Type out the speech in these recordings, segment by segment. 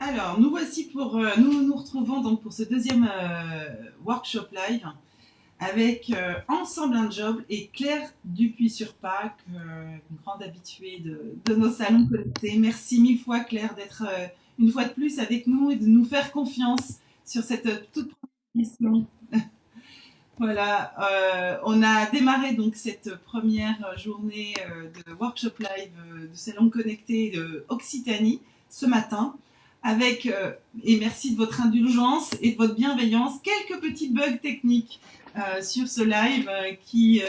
Alors, nous voici pour nous nous retrouvons donc pour ce deuxième workshop live avec Ensemble un job et Claire Dupuis-sur-Pac, une grande habituée de nos salons connectés. Merci mille fois Claire d'être une fois de plus avec nous et de nous faire confiance sur cette toute première émission. Voilà, on a démarré donc cette première journée de workshop live de salon connecté de Occitanie ce matin avec, et merci de votre indulgence et de votre bienveillance, quelques petits bugs techniques sur ce live qui,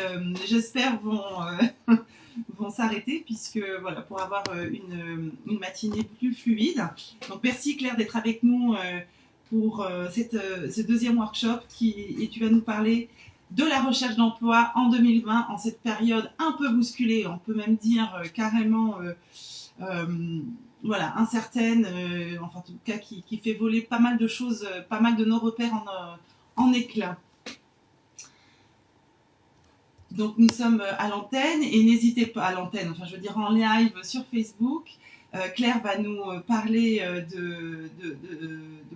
j'espère, vont s'arrêter puisque voilà, pour avoir une matinée plus fluide. Donc merci Claire d'être avec nous pour ce deuxième workshop et tu vas nous parler de la recherche d'emploi en 2020, en cette période un peu bousculée, on peut même dire carrément voilà, incertaine, enfin en tout cas qui fait voler pas mal de choses, pas mal de nos repères en éclats. Donc nous sommes à l'antenne et n'hésitez pas à l'antenne, enfin je veux dire en live sur Facebook. Claire va nous parler de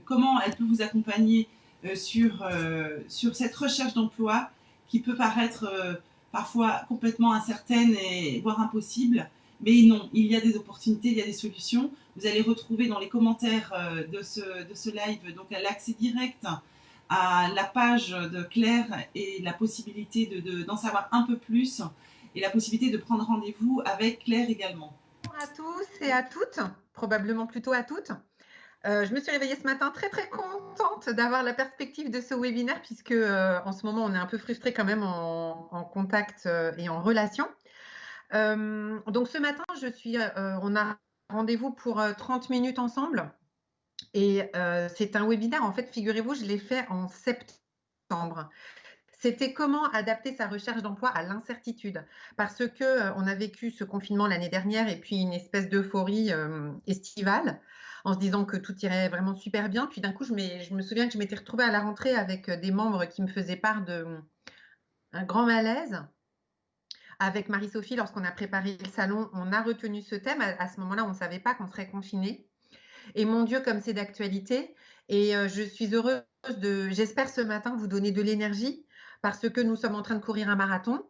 comment elle peut vous accompagner sur cette recherche d'emploi qui peut paraître parfois complètement incertaine et voire impossible. Mais non, il y a des opportunités, il y a des solutions. Vous allez retrouver dans les commentaires de ce live donc l'accès direct à la page de Claire et la possibilité d'en savoir un peu plus et la possibilité de prendre rendez-vous avec Claire également. Bonjour à tous et à toutes, probablement plutôt à toutes. Je me suis réveillée ce matin très contente d'avoir la perspective de ce webinaire puisque en ce moment on est un peu frustré quand même en contact et en relation. Donc ce matin on a rendez-vous pour 30 minutes ensemble et c'est un webinaire, en fait figurez-vous, je l'ai fait en septembre. C'était comment adapter sa recherche d'emploi à l'incertitude. Parce que on a vécu ce confinement l'année dernière et puis une espèce d'euphorie estivale en se disant que tout irait vraiment super bien. Puis d'un coup, je me souviens que je m'étais retrouvée à la rentrée avec des membres qui me faisaient part d'un grand malaise. Avec Marie-Sophie, lorsqu'on a préparé le salon, on a retenu ce thème. À ce moment-là, on ne savait pas qu'on serait confinés. Et mon Dieu, comme c'est d'actualité. Et je suis heureuse j'espère ce matin vous donner de l'énergie parce que nous sommes en train de courir un marathon.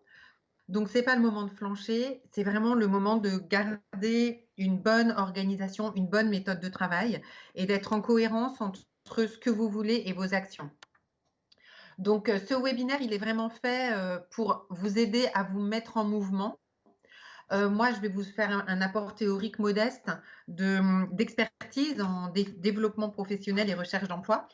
Donc, ce n'est pas le moment de flancher, c'est vraiment le moment de garder une bonne organisation, une bonne méthode de travail et d'être en cohérence entre ce que vous voulez et vos actions. Donc, ce webinaire, il est vraiment fait pour vous aider à vous mettre en mouvement. Moi, je vais vous faire un apport théorique modeste d'expertise en développement professionnel et recherche d'emploi.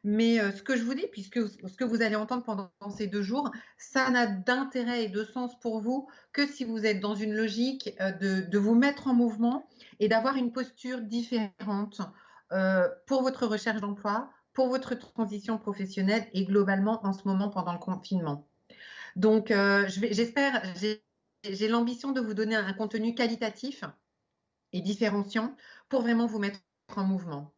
Mais ce que je vous dis, puisque ce que vous allez entendre pendant ces 2 jours, ça n'a d'intérêt et de sens pour vous que si vous êtes dans une logique de vous mettre en mouvement et d'avoir une posture différente pour votre recherche d'emploi, pour votre transition professionnelle et globalement en ce moment pendant le confinement. Donc, j'espère, j'ai l'ambition de vous donner un contenu qualitatif et différenciant pour vraiment vous mettre en mouvement.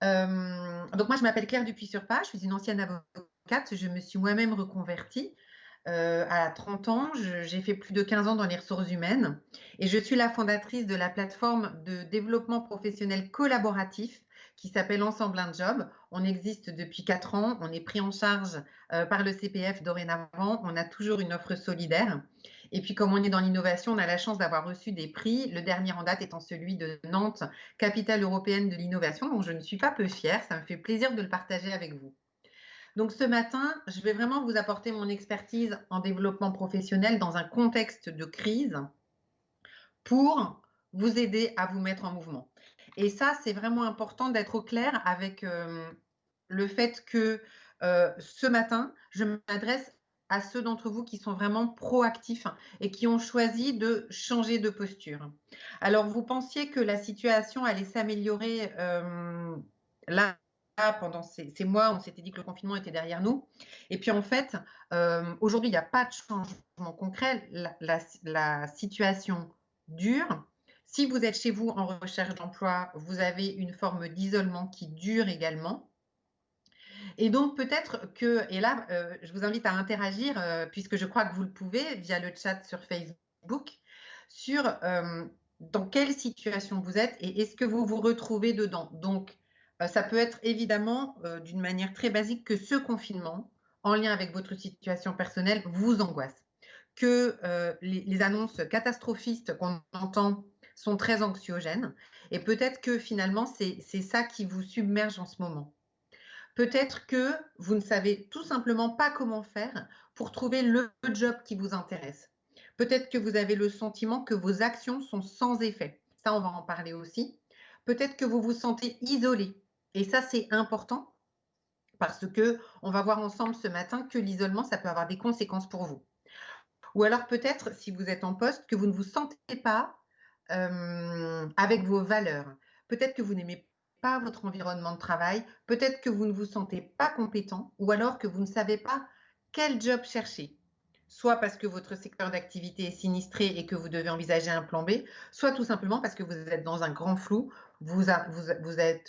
Donc moi, je m'appelle Claire Dupuis-sur-Pac, je suis une ancienne avocate, je me suis moi-même reconvertie à 30 ans, j'ai fait plus de 15 ans dans les ressources humaines et je suis la fondatrice de la plateforme de développement professionnel collaboratif qui s'appelle Ensemble un job. On existe depuis 4 ans, on est pris en charge par le CPF dorénavant, on a toujours une offre solidaire. Et puis comme on est dans l'innovation, on a la chance d'avoir reçu des prix, le dernier en date étant celui de Nantes, capitale européenne de l'innovation, dont je ne suis pas peu fière, ça me fait plaisir de le partager avec vous. Donc ce matin, je vais vraiment vous apporter mon expertise en développement professionnel dans un contexte de crise pour vous aider à vous mettre en mouvement. Et ça, c'est vraiment important d'être au clair avec le fait que ce matin, je m'adresse à ceux d'entre vous qui sont vraiment proactifs et qui ont choisi de changer de posture. Alors, vous pensiez que la situation allait s'améliorer là, pendant ces mois, on s'était dit que le confinement était derrière nous. Et puis, en fait, aujourd'hui, il n'y a pas de changement concret. La situation dure. Si vous êtes chez vous en recherche d'emploi, vous avez une forme d'isolement qui dure également. Et donc peut-être que, et là, je vous invite à interagir, puisque je crois que vous le pouvez via le chat sur Facebook, sur dans quelle situation vous êtes et est-ce que vous vous retrouvez dedans. Donc, ça peut être évidemment d'une manière très basique que ce confinement, en lien avec votre situation personnelle, vous angoisse. Que les annonces catastrophistes qu'on entend sont très anxiogènes et peut-être que finalement, c'est ça qui vous submerge en ce moment. Peut-être que vous ne savez tout simplement pas comment faire pour trouver le job qui vous intéresse. Peut-être que vous avez le sentiment que vos actions sont sans effet. Ça, on va en parler aussi. Peut-être que vous vous sentez isolé. Et ça, c'est important parce que on va voir ensemble ce matin que l'isolement, ça peut avoir des conséquences pour vous. Ou alors peut-être, si vous êtes en poste, que vous ne vous sentez pas avec vos valeurs. Peut-être que vous n'aimez pas votre environnement de travail, peut-être que vous ne vous sentez pas compétent, ou alors que vous ne savez pas quel job chercher. Soit parce que votre secteur d'activité est sinistré et que vous devez envisager un plan B, soit tout simplement parce que vous êtes dans un grand flou, vous savez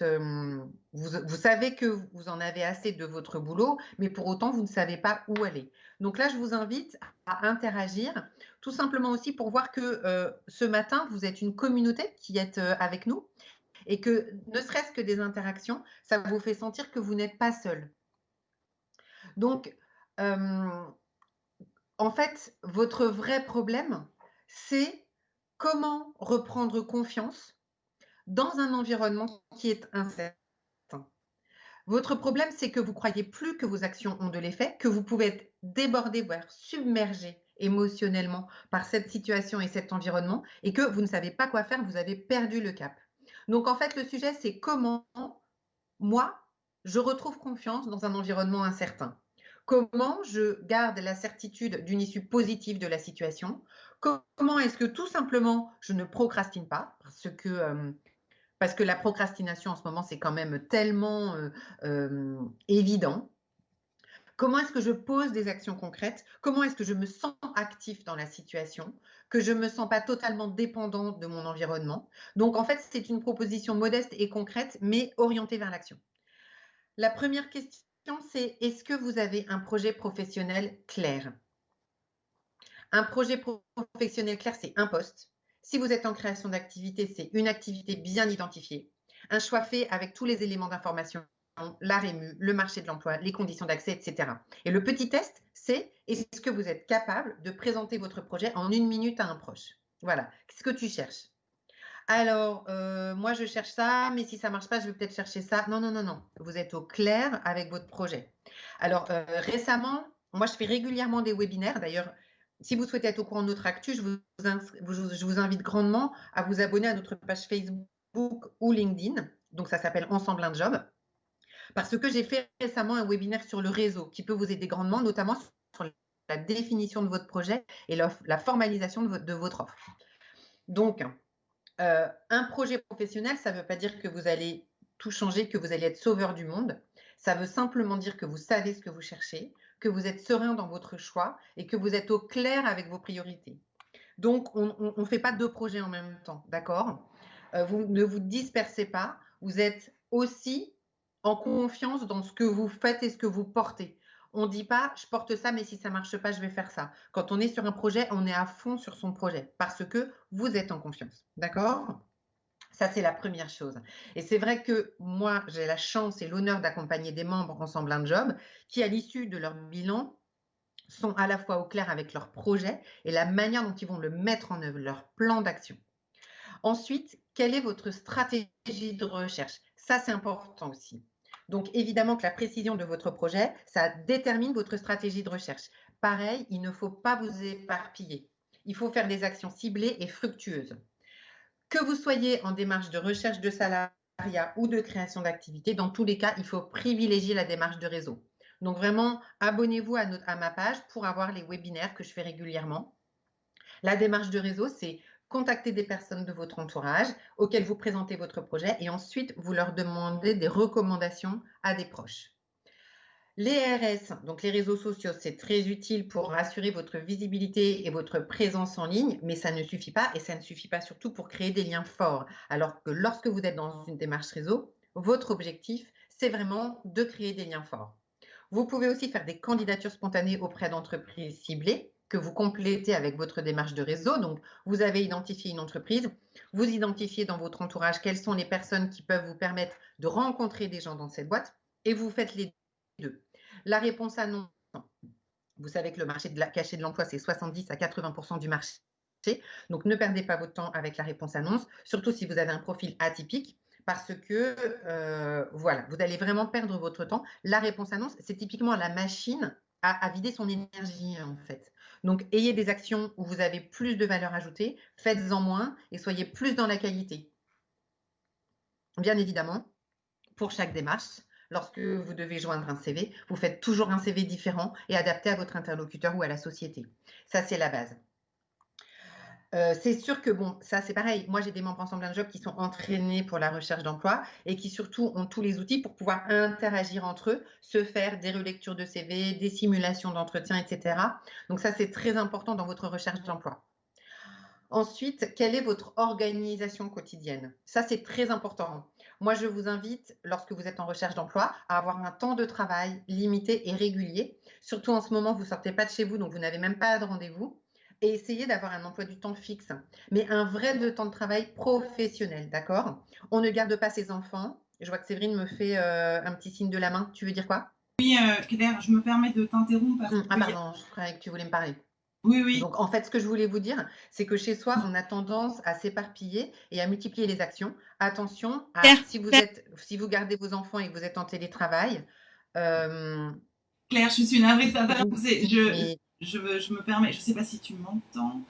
que vous en avez assez de votre boulot, mais pour autant, vous ne savez pas où aller. Donc là, je vous invite à interagir, tout simplement aussi pour voir que ce matin, vous êtes une communauté qui est avec nous et que ne serait-ce que des interactions, ça vous fait sentir que vous n'êtes pas seul. Donc, en fait, votre vrai problème, c'est comment reprendre confiance dans un environnement qui est incertain. Votre problème, c'est que vous croyez plus que vos actions ont de l'effet, que vous pouvez être débordé, voire submergé émotionnellement par cette situation et cet environnement, et que vous ne savez pas quoi faire, vous avez perdu le cap. Donc en fait, le sujet, c'est comment moi, je retrouve confiance dans un environnement incertain. Comment je garde la certitude d'une issue positive de la situation? Comment est-ce que tout simplement je ne procrastine pas? Parce que la procrastination en ce moment, c'est quand même tellement évident. Comment est-ce que je pose des actions concrètes? Comment est-ce que je me sens actif dans la situation? Que je ne me sens pas totalement dépendant de mon environnement? Donc, en fait, c'est une proposition modeste et concrète, mais orientée vers l'action. La première question, c'est est-ce que vous avez un projet professionnel clair? Un projet professionnel clair, c'est un poste. Si vous êtes en création d'activité, c'est une activité bien identifiée. Un choix fait avec tous les éléments d'information, la rému, le marché de l'emploi, les conditions d'accès, etc. Et le petit test, c'est est-ce que vous êtes capable de présenter votre projet en 1 minute à un proche? Voilà. Qu'est-ce que tu cherches? Alors, moi, je cherche ça, mais si ça marche pas, je vais peut-être chercher ça. Non, non, non, non. Vous êtes au clair avec votre projet. Alors, récemment, moi, je fais régulièrement des webinaires. D'ailleurs, si vous souhaitez être au courant de notre actu, je vous invite grandement à vous abonner à notre page Facebook ou LinkedIn. Donc, ça s'appelle Ensemble un job. Parce que j'ai fait récemment un webinaire sur le réseau qui peut vous aider grandement, notamment sur la définition de votre projet et la formalisation de votre offre. Donc, un projet professionnel, ça ne veut pas dire que vous allez tout changer, que vous allez être sauveur du monde. Ça veut simplement dire que vous savez ce que vous cherchez, que vous êtes serein dans votre choix et que vous êtes au clair avec vos priorités. Donc, on ne fait pas deux projets en même temps, d'accord? Vous ne vous dispersez pas. Vous êtes aussi en confiance dans ce que vous faites et ce que vous portez. On ne dit pas, je porte ça, mais si ça ne marche pas, je vais faire ça. Quand on est sur un projet, on est à fond sur son projet parce que vous êtes en confiance, d'accord? Ça, c'est la première chose. Et c'est vrai que moi, j'ai la chance et l'honneur d'accompagner des membres Ensemble un job qui, à l'issue de leur bilan, sont à la fois au clair avec leur projet et la manière dont ils vont le mettre en œuvre, leur plan d'action. Ensuite, quelle est votre stratégie de recherche? Ça, c'est important aussi. Donc, évidemment que la précision de votre projet, ça détermine votre stratégie de recherche. Pareil, il ne faut pas vous éparpiller. Il faut faire des actions ciblées et fructueuses. Que vous soyez en démarche de recherche de salariat ou de création d'activité, dans tous les cas, il faut privilégier la démarche de réseau. Donc vraiment, abonnez-vous à ma page pour avoir les webinaires que je fais régulièrement. La démarche de réseau, c'est contacter des personnes de votre entourage auxquelles vous présentez votre projet et ensuite vous leur demandez des recommandations à des proches. Les RS, donc les réseaux sociaux, c'est très utile pour assurer votre visibilité et votre présence en ligne, mais ça ne suffit pas et ça ne suffit pas surtout pour créer des liens forts. Alors que lorsque vous êtes dans une démarche réseau, votre objectif, c'est vraiment de créer des liens forts. Vous pouvez aussi faire des candidatures spontanées auprès d'entreprises ciblées que vous complétez avec votre démarche de réseau. Donc, vous avez identifié une entreprise, vous identifiez dans votre entourage quelles sont les personnes qui peuvent vous permettre de rencontrer des gens dans cette boîte et vous faites les deux. La réponse à non, vous savez que le marché caché de l'emploi, c'est 70 à 80% du marché. Donc, ne perdez pas votre temps avec la réponse annonce, surtout si vous avez un profil atypique, parce que voilà, vous allez vraiment perdre votre temps. La réponse annonce, c'est typiquement la machine à vider son énergie, en fait. Donc, ayez des actions où vous avez plus de valeur ajoutée, faites-en moins et soyez plus dans la qualité. Bien évidemment, pour chaque démarche, lorsque vous devez joindre un CV, vous faites toujours un CV différent et adapté à votre interlocuteur ou à la société. Ça, c'est la base. C'est sûr que bon, ça c'est pareil. Moi, j'ai des membres ensemble d'un job qui sont entraînés pour la recherche d'emploi et qui surtout ont tous les outils pour pouvoir interagir entre eux, se faire des relectures de CV, des simulations d'entretien, etc. Donc ça, c'est très important dans votre recherche d'emploi. Ensuite, quelle est votre organisation quotidienne? Ça, c'est très important. Moi, je vous invite, lorsque vous êtes en recherche d'emploi, à avoir un temps de travail limité et régulier. Surtout en ce moment, vous ne sortez pas de chez vous, donc vous n'avez même pas de rendez-vous. Et essayez d'avoir un emploi du temps fixe, mais un vrai temps de travail professionnel, d'accord? On ne garde pas ses enfants. Je vois que Séverine me fait un petit signe de la main. Tu veux dire quoi? Oui, Claire, je me permets de t'interrompre parce Ah que pardon, je croyais que tu voulais me parler. oui, oui, Donc, en fait, ce que je voulais vous dire, c'est que chez soi, on a tendance à s'éparpiller et à multiplier les actions. Attention à Claire, si vous gardez vos enfants et que vous êtes en télétravail, euh, Claire, je suis navrée de t'interrompre. mais Je me permets, je ne sais pas si tu m'entends.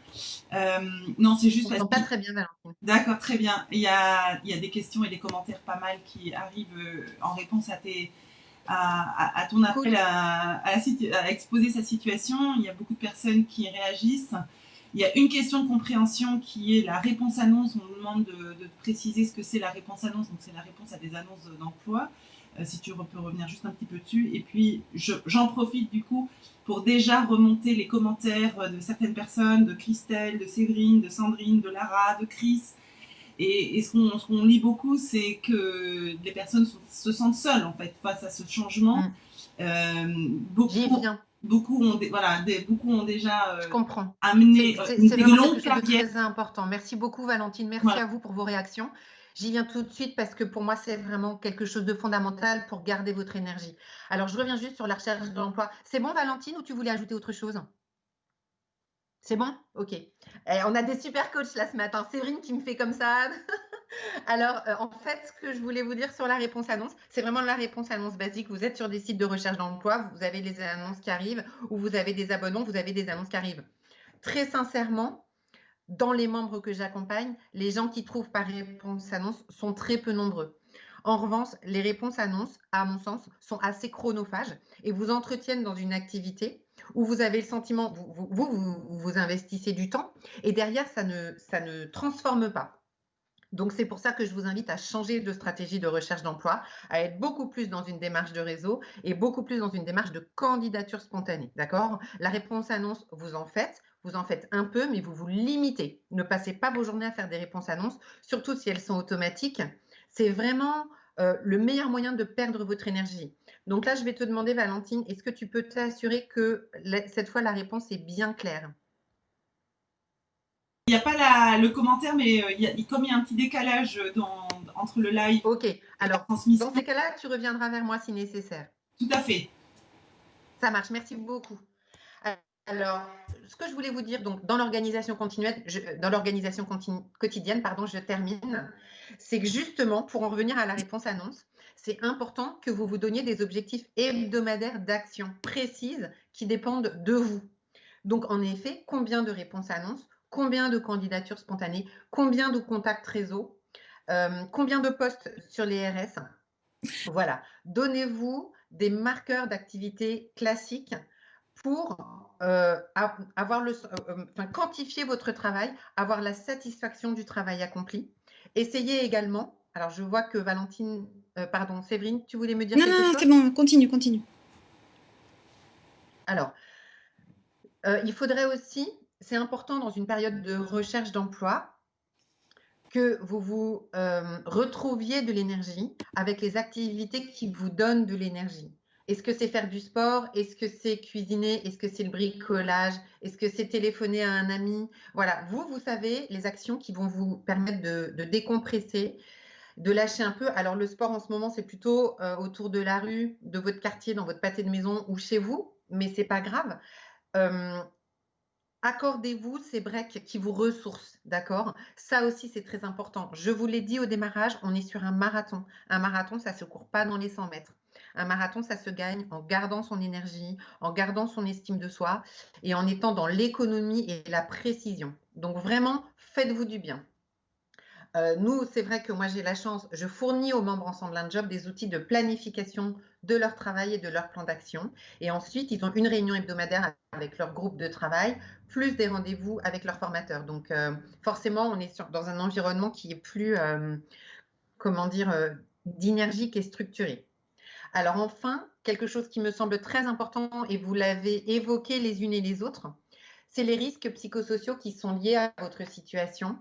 Non, c'est on juste ne parce sent que. pas très bien, Valentine. D'accord, très bien. Il y a des questions et des commentaires pas mal qui arrivent en réponse à ton appel Écoute, à exposer sa situation. Il y a beaucoup de personnes qui réagissent. Il y a une question de compréhension qui est la réponse annonce. On nous demande de préciser ce que c'est la réponse annonce. Donc, c'est la réponse à des annonces d'emploi. Si tu peux revenir juste un petit peu dessus. Et puis, j'en profite du coup pour déjà remonter les commentaires de certaines personnes, de Christelle, de Séverine, de Sandrine, de Lara, de Chris. Et ce qu'on lit beaucoup, c'est que les personnes se sentent seules en fait face à ce changement. J'y Beaucoup, viens. beaucoup ont, beaucoup ont déjà Je comprends. amené C'est des vraiment longues quelque chose de carrières. très important. Merci beaucoup, Valentine. Merci Voilà. à vous pour vos réactions. J'y viens tout de suite parce que pour moi, c'est vraiment quelque chose de fondamental pour garder votre énergie. Alors, je reviens juste sur la recherche d'emploi. C'est bon, Valentine, ou tu voulais ajouter autre chose? C'est bon? Ok. On a des super coachs là ce matin. Séverine qui me fait comme ça. Alors, en fait, ce que je voulais vous dire sur la réponse annonce, c'est vraiment la réponse annonce basique. Vous êtes sur des sites de recherche d'emploi, vous avez les annonces qui arrivent, ou vous avez des abonnements, vous avez des annonces qui arrivent. Très sincèrement, dans les membres que j'accompagne, les gens qui trouvent par réponse annonce sont très peu nombreux. En revanche, les réponses annonces, à mon sens, sont assez chronophages et vous entretiennent dans une activité où vous avez le sentiment, vous investissez du temps et derrière, ça ne transforme pas. Donc, c'est pour ça que je vous invite à changer de stratégie de recherche d'emploi, à être beaucoup plus dans une démarche de réseau et beaucoup plus dans une démarche de candidature spontanée. D'accord? La réponse annonce, vous en faites un peu, mais vous vous limitez. Ne passez pas vos journées à faire des réponses annonces, surtout si elles sont automatiques. C'est vraiment le meilleur moyen de perdre votre énergie. Donc là, je vais te demander, Valentine, est-ce que tu peux t'assurer que cette fois, la réponse est bien claire? Il n'y a pas le commentaire, mais comme il y a un petit décalage entre le live Ok, et la alors transmission. dans ces cas-là, tu reviendras vers moi si nécessaire. Tout à fait. Ça marche, merci beaucoup. Alors, ce que je voulais vous dire, donc, dans l'organisation quotidienne, pardon, je termine, c'est que justement, pour en revenir à la réponse annonce, c'est important que vous vous donniez des objectifs hebdomadaires d'action précises qui dépendent de vous. Donc, en effet, combien de réponses annonces, combien de candidatures spontanées, combien de contacts réseau, combien de postes sur les RS. Voilà, donnez-vous des marqueurs d'activité classiques pour quantifier votre travail, avoir la satisfaction du travail accompli. Essayez également, alors je vois que Séverine, tu voulais me dire quelque chose? c'est bon, continue. Alors, il faudrait aussi, c'est important dans une période de recherche d'emploi, que vous retrouviez de l'énergie avec les activités qui vous donnent de l'énergie. Est-ce que c'est faire du sport? Est-ce que c'est cuisiner? Est-ce que c'est le bricolage? Est-ce que c'est téléphoner à un ami? Voilà, vous savez les actions qui vont vous permettre de décompresser, de lâcher un peu. Alors le sport en ce moment, c'est plutôt autour de la rue, de votre quartier, dans votre pâté de maison ou chez vous, mais c'est pas grave. Euh, Accordez-vous ces breaks qui vous ressourcent, d'accord? Ça aussi, c'est très important. Je vous l'ai dit au démarrage, on est sur un marathon. Un marathon, ça ne se court pas dans les 100 mètres. Un marathon, ça se gagne en gardant son énergie, en gardant son estime de soi et en étant dans l'économie et la précision. Donc vraiment, faites-vous du bien. Nous, c'est vrai que moi, j'ai la chance, je fournis aux membres Ensemble un Job des outils de planification de leur travail et de leur plan d'action. Et ensuite, ils ont une réunion hebdomadaire avec leur groupe de travail, plus des rendez-vous avec leurs formateurs. Donc, forcément, on est dans un environnement qui est plus, comment dire, dynergique et structuré. Alors, enfin, quelque chose qui me semble très important, et vous l'avez évoqué les unes et les autres, c'est les risques psychosociaux qui sont liés à votre situation.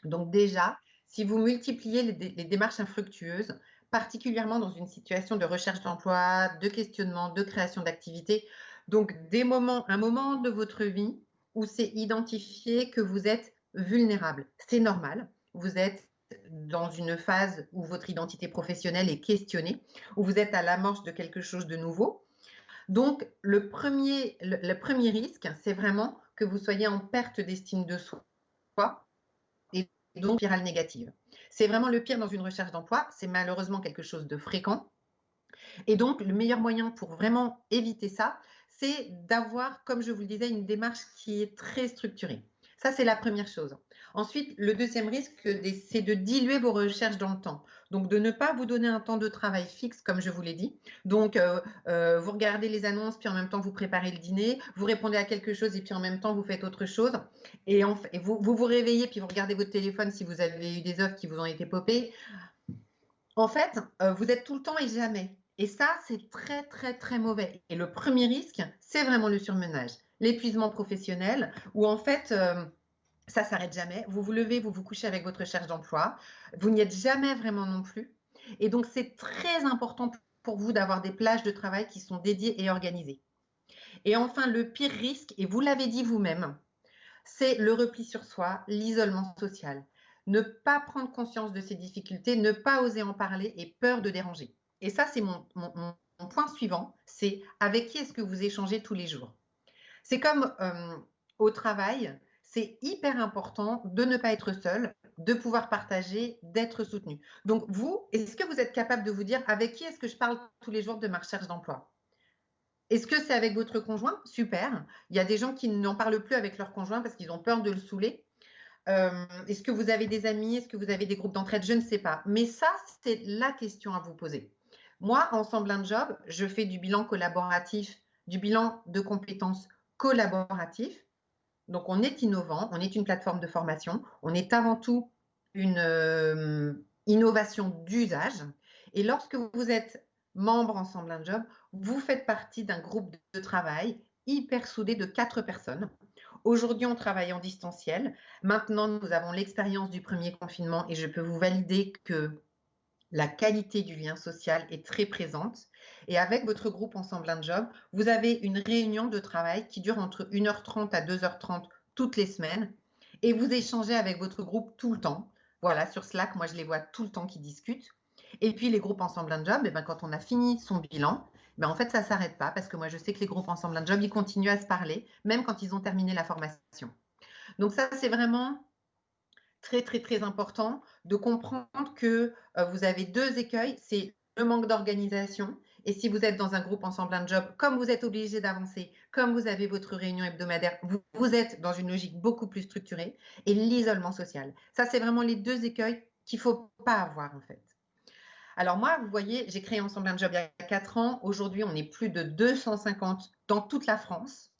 Donc déjà, si vous multipliez les démarches infructueuses, particulièrement dans une situation de recherche d'emploi, de questionnement, de création d'activité, donc un moment de votre vie où c'est identifié que vous êtes vulnérable. C'est normal. Vous êtes dans une phase où votre identité professionnelle est questionnée, où vous êtes à l'amorce de quelque chose de nouveau. Donc, le premier risque, c'est vraiment que vous soyez en perte d'estime de soi et donc spirale négative. C'est vraiment le pire dans une recherche d'emploi, c'est malheureusement quelque chose de fréquent. Et donc, le meilleur moyen pour vraiment éviter ça, c'est d'avoir, comme je vous le disais, une démarche qui est très structurée. Ça, c'est la première chose. Ensuite, le deuxième risque, c'est de diluer vos recherches dans le temps. Donc, de ne pas vous donner un temps de travail fixe, comme je vous l'ai dit. Donc, vous regardez les annonces, puis en même temps, vous préparez le dîner. Vous répondez à quelque chose, et puis en même temps, vous faites autre chose. Et vous réveillez, puis vous regardez votre téléphone si vous avez eu des offres qui vous ont été popées. En fait, vous êtes tout le temps et jamais. Et ça, c'est très, très, très mauvais. Et le premier risque, c'est vraiment le surmenage, l'épuisement professionnel, où en fait, ça s'arrête jamais. Vous vous levez, vous vous couchez avec votre recherche d'emploi. Vous n'y êtes jamais vraiment non plus. Et donc, c'est très important pour vous d'avoir des plages de travail qui sont dédiées et organisées. Et enfin, le pire risque, et vous l'avez dit vous-même, c'est le repli sur soi, l'isolement social. Ne pas prendre conscience de ces difficultés, ne pas oser en parler et peur de déranger. Et ça, c'est mon point suivant, c'est avec qui est-ce que vous échangez tous les jours. C'est comme au travail, c'est hyper important de ne pas être seul, de pouvoir partager, d'être soutenu. Donc vous, est-ce que vous êtes capable de vous dire avec qui est-ce que je parle tous les jours de ma recherche d'emploi? Est-ce que c'est avec votre conjoint? Super. Il y a des gens qui n'en parlent plus avec leur conjoint parce qu'ils ont peur de le saouler. Est-ce que vous avez des amis? Est-ce que vous avez des groupes d'entraide? Je ne sais pas. Mais ça, c'est la question à vous poser. Moi, Ensemble un Job, je fais du bilan collaboratif, du bilan de compétences collaboratif. Donc, on est innovant, on est une plateforme de formation, on est avant tout une innovation d'usage. Et lorsque vous êtes membre Ensemble un Job, vous faites partie d'un groupe de travail hyper soudé de 4 personnes. Aujourd'hui, on travaille en distanciel. Maintenant, nous avons l'expérience du premier confinement et je peux vous valider que la qualité du lien social est très présente. Et avec votre groupe Ensemble un Job, vous avez une réunion de travail qui dure entre 1h30 à 2h30 toutes les semaines et vous échangez avec votre groupe tout le temps. Voilà, sur Slack, moi je les vois tout le temps qui discutent. Et puis les groupes Ensemble un Job, eh ben, quand on a fini son bilan, ben, en fait ça ne s'arrête pas parce que moi je sais que les groupes Ensemble un Job, ils continuent à se parler, même quand ils ont terminé la formation. Donc ça, c'est vraiment très, très, très important de comprendre que vous avez deux écueils, c'est le manque d'organisation. Et si vous êtes dans un groupe Ensemble un Job, comme vous êtes obligé d'avancer, comme vous avez votre réunion hebdomadaire, vous êtes dans une logique beaucoup plus structurée et l'isolement social. Ça, c'est vraiment les deux écueils qu'il ne faut pas avoir en fait. Alors moi, vous voyez, j'ai créé Ensemble un Job il y a 4 ans. Aujourd'hui, on est plus de 250 dans toute la France.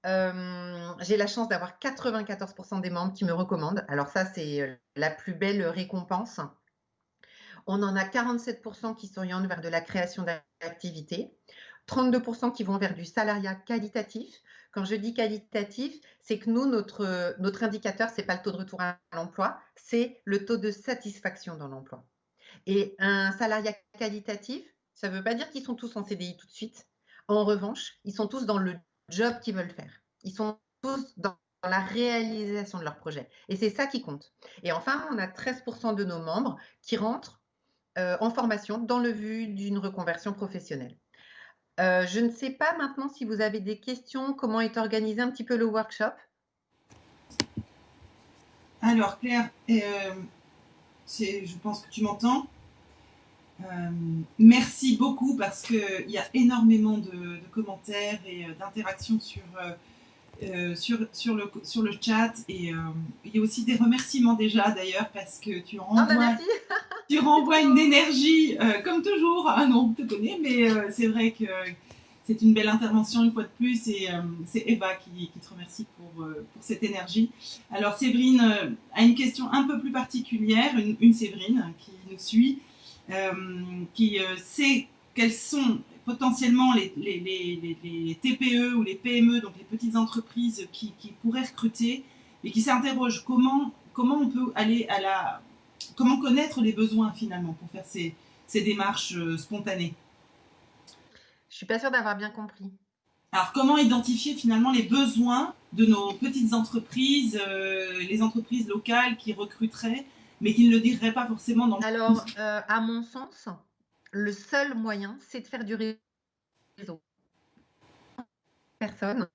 J'ai la chance d'avoir 94% des membres qui me recommandent. Alors ça, c'est la plus belle récompense. On en a 47% qui s'orientent vers de la création d'activités, 32% qui vont vers du salariat qualitatif. Quand je dis qualitatif, c'est que nous, notre indicateur, ce n'est pas le taux de retour à l'emploi, c'est le taux de satisfaction dans l'emploi. Et un salariat qualitatif, Ça ne veut pas dire qu'ils sont tous en CDI tout de suite. En revanche, ils sont tous dans le job qu'ils veulent faire. Ils sont tous dans la réalisation de leur projet. Et c'est ça qui compte. Et enfin, on a 13% de nos membres qui rentrent en formation dans le but d'une reconversion professionnelle. Je ne sais pas maintenant si vous avez des questions, comment est organisé un petit peu le workshop. Alors Claire, je pense que tu m'entends. Merci beaucoup parce qu'il y a énormément de commentaires et d'interactions sur le chat. Et il y a aussi des remerciements déjà d'ailleurs parce que Merci. tu renvoies une énergie comme toujours. Ah non, on te connaît, mais c'est vrai que c'est une belle intervention une fois de plus. Et c'est Eva qui te remercie pour cette énergie. Alors Séverine a une question un peu plus particulière, une Séverine qui nous suit. Qui sait quelles sont potentiellement les TPE ou les PME, donc les petites entreprises qui pourraient recruter, et qui s'interrogent comment on peut aller comment connaître les besoins finalement pour faire ces démarches spontanées. Je suis pas sûre d'avoir bien compris. Alors, comment identifier finalement les besoins de nos petites entreprises, les entreprises locales qui recruteraient, mais qui ne le diraient pas forcément dans le... Alors, à mon sens, le seul moyen, c'est de faire du réseau. Personne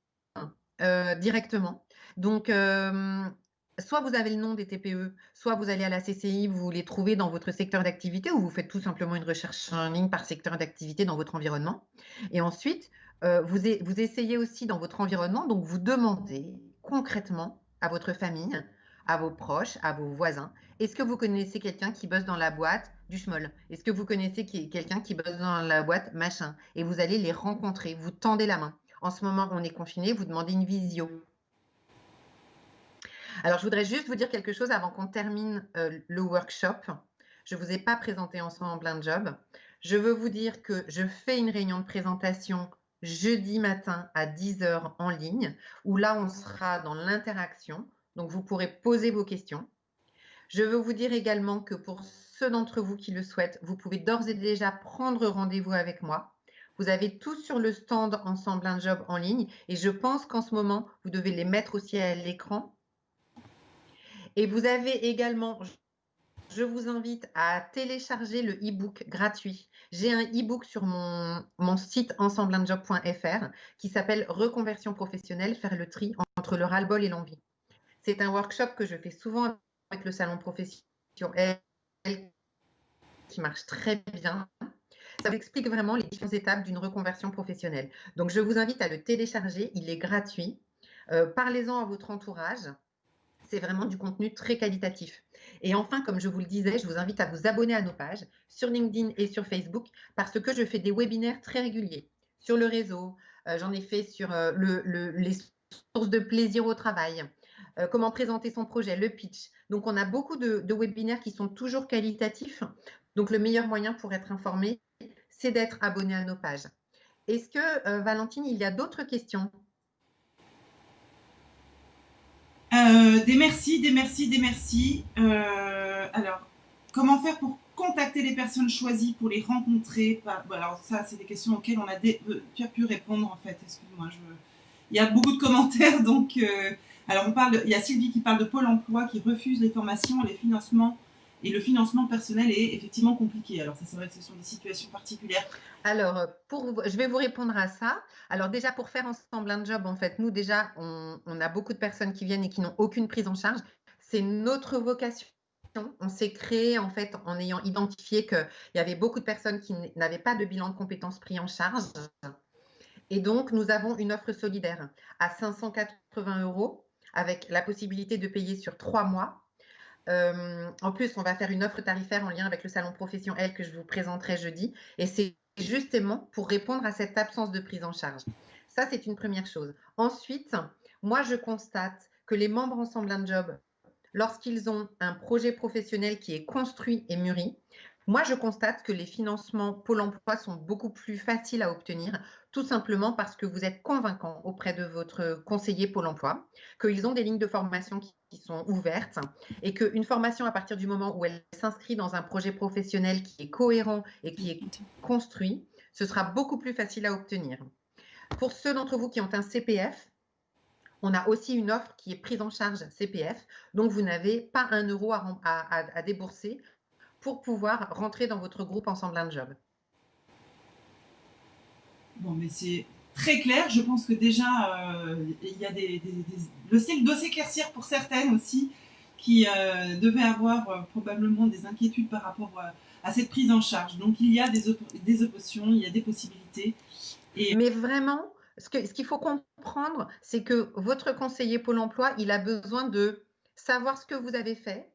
directement. Donc, soit vous avez le nom des TPE, soit vous allez à la CCI, vous les trouvez dans votre secteur d'activité ou vous faites tout simplement une recherche en ligne par secteur d'activité dans votre environnement. Et ensuite, vous essayez aussi dans votre environnement, donc vous demandez concrètement à votre famille, à vos proches, à vos voisins, est-ce que vous connaissez quelqu'un qui bosse dans la boîte du schmoll? Est-ce que vous connaissez quelqu'un qui bosse dans la boîte machin? Et vous allez les rencontrer, vous tendez la main. En ce moment, on est confiné, vous demandez une visio. Alors, je voudrais juste vous dire quelque chose avant qu'on termine le workshop. Je ne vous ai pas présenté ensemble un job. Je veux vous dire que je fais une réunion de présentation jeudi matin à 10h en ligne, où là, on sera dans l'interaction. Donc, vous pourrez poser vos questions. Je veux vous dire également que pour ceux d'entre vous qui le souhaitent, vous pouvez d'ores et déjà prendre rendez-vous avec moi. Vous avez tout sur le stand Ensemble un job en ligne et je pense qu'en ce moment, vous devez les mettre aussi à l'écran. Et vous avez également, je vous invite à télécharger le e-book gratuit. J'ai un e-book sur mon site ensembleunjob.fr qui s'appelle Reconversion professionnelle, faire le tri entre le ras-le-bol et l'envie. C'est un workshop que je fais souvent avec le salon professionnel qui marche très bien. Ça vous explique vraiment les différentes étapes d'une reconversion professionnelle. Donc, je vous invite à le télécharger. Il est gratuit. Parlez-en à votre entourage. C'est vraiment du contenu très qualitatif. Et enfin, comme je vous le disais, je vous invite à vous abonner à nos pages sur LinkedIn et sur Facebook parce que je fais des webinaires très réguliers sur le réseau. J'en ai fait sur les sources de plaisir au travail, comment présenter son projet, le pitch. Donc, on a beaucoup de webinaires qui sont toujours qualitatifs. Donc, le meilleur moyen pour être informé, c'est d'être abonné à nos pages. Est-ce que, Valentine, il y a d'autres questions? Des merci, des merci, des merci. Alors, comment faire pour contacter les personnes choisies, pour les rencontrer? Bon, alors ça, c'est des questions auxquelles tu as pu répondre en fait. Excuse-moi, il y a beaucoup de commentaires, donc alors il y a Sylvie qui parle de Pôle Emploi qui refuse les formations, les financements, et le financement personnel est effectivement compliqué. Alors ça, c'est vrai que ce sont des situations particulières. Alors, je vais vous répondre à ça. Alors déjà, pour faire ensemble un job, en fait, nous déjà, on a beaucoup de personnes qui viennent et qui n'ont aucune prise en charge. C'est notre vocation. On s'est créé en fait en ayant identifié qu'il y avait beaucoup de personnes qui n'avaient pas de bilan de compétences pris en charge. Et donc, nous avons une offre solidaire à 580 € avec la possibilité de payer sur 3 mois. En plus, on va faire une offre tarifaire en lien avec le salon Profession L que je vous présenterai jeudi. Et c'est justement pour répondre à cette absence de prise en charge. Ça, c'est une première chose. Ensuite, moi, je constate que les membres Ensemble un job, lorsqu'ils ont un projet professionnel qui est construit et mûri, moi, je constate que les financements Pôle emploi sont beaucoup plus faciles à obtenir tout simplement parce que vous êtes convaincant auprès de votre conseiller Pôle emploi, qu'ils ont des lignes de formation qui sont ouvertes et qu'une formation, à partir du moment où elle s'inscrit dans un projet professionnel qui est cohérent et qui est construit, ce sera beaucoup plus facile à obtenir. Pour ceux d'entre vous qui ont un CPF, on a aussi une offre qui est prise en charge CPF, donc vous n'avez pas 1 euro à débourser pour pouvoir rentrer dans votre groupe Ensemble un job. Bon, mais c'est très clair. Je pense que déjà, il y a le ciel doit s'éclaircir pour certaines aussi qui devaient avoir probablement des inquiétudes par rapport à cette prise en charge. Donc il y a des options, il y a des possibilités. Mais vraiment, ce qu'il faut comprendre, c'est que votre conseiller Pôle emploi, il a besoin de savoir ce que vous avez fait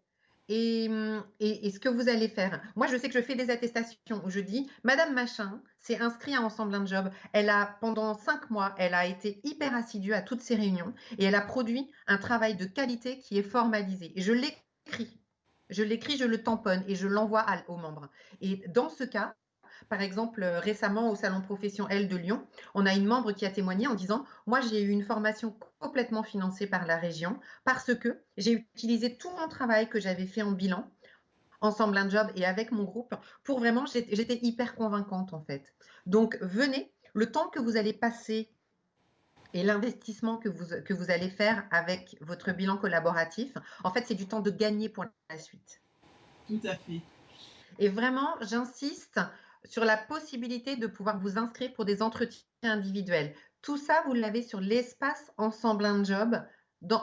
et ce que vous allez faire. Moi, je sais que je fais des attestations où je dis: «Madame machin s'est inscrite à Ensemble un job. Elle a pendant 5 mois, elle a été hyper assidue à toutes ses réunions et elle a produit un travail de qualité qui est formalisé» et je l'écris. Je l'écris, je le tamponne et je l'envoie aux membres et dans ce cas, par exemple, récemment au Salon Profession L de Lyon, on a une membre qui a témoigné en disant: «Moi, j'ai eu une formation complètement financée par la région parce que j'ai utilisé tout mon travail que j'avais fait en bilan, Ensemble un job et avec mon groupe pour vraiment j'étais hyper convaincante en fait». Donc venez, le temps que vous allez passer et l'investissement que vous allez faire avec votre bilan collaboratif, en fait, c'est du temps de gagner pour la suite. Tout à fait. Et vraiment, j'insiste sur la possibilité de pouvoir vous inscrire pour des entretiens individuels. Tout ça, vous l'avez sur l'espace Ensemble un job,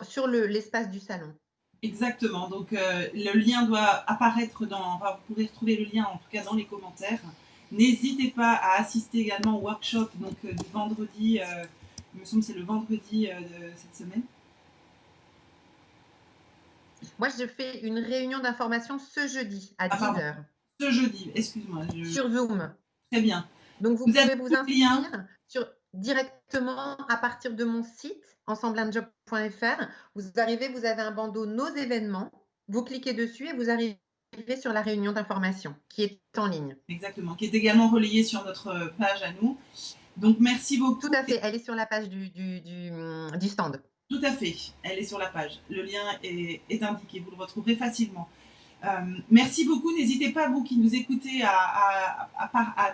sur l'espace du salon. Exactement. Donc le lien doit apparaître enfin, vous pourrez retrouver le lien en tout cas dans les commentaires. N'hésitez pas à assister également au workshop donc du vendredi. Il me semble que c'est le vendredi de cette semaine. Moi, je fais une réunion d'information ce jeudi à 10h. Ce jeudi, excuse-moi. Sur Zoom. Très bien. Donc, vous pouvez vous inscrire directement à partir de mon site, ensembleunjob.fr. Vous arrivez, vous avez un bandeau Nos événements. Vous cliquez dessus et vous arrivez sur la réunion d'information qui est en ligne. Exactement, qui est également relayée sur notre page à nous. Donc, merci beaucoup. Tout à fait, elle est sur la page du stand. Tout à fait, elle est sur la page. Le lien est indiqué, vous le retrouverez facilement. Merci beaucoup. N'hésitez pas, vous qui nous écoutez, à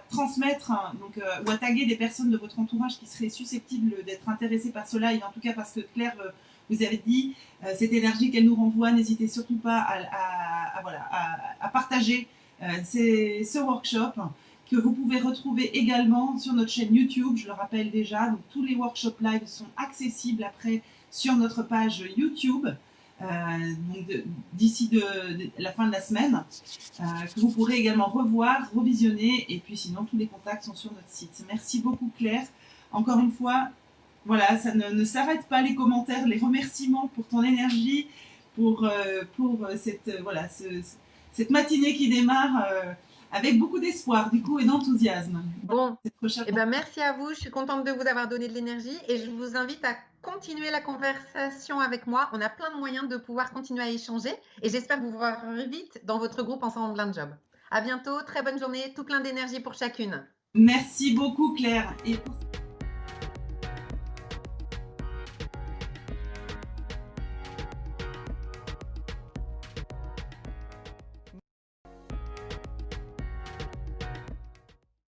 transmettre donc, ou à taguer des personnes de votre entourage qui seraient susceptibles d'être intéressées par ce live. En tout cas, parce que Claire, vous avez dit, cette énergie qu'elle nous renvoie, n'hésitez surtout pas à partager ce workshop que vous pouvez retrouver également sur notre chaîne YouTube. Je le rappelle déjà, donc tous les workshops live sont accessibles après sur notre page YouTube. D'ici la fin de la semaine, que vous pourrez également revoir, revisionner, et puis sinon tous les contacts sont sur notre site. Merci beaucoup Claire. Encore une fois, voilà, ça ne s'arrête pas les commentaires, les remerciements pour ton énergie, pour cette matinée qui démarre avec beaucoup d'espoir du coup et d'enthousiasme. Bon, merci à vous, je suis contente de vous avoir donné de l'énergie et je vous invite à continuer la conversation avec moi. On a plein de moyens de pouvoir continuer à échanger et j'espère vous voir vite dans votre groupe Ensemble un job. À bientôt, très bonne journée, tout plein d'énergie pour chacune. Merci beaucoup Claire. Et pour...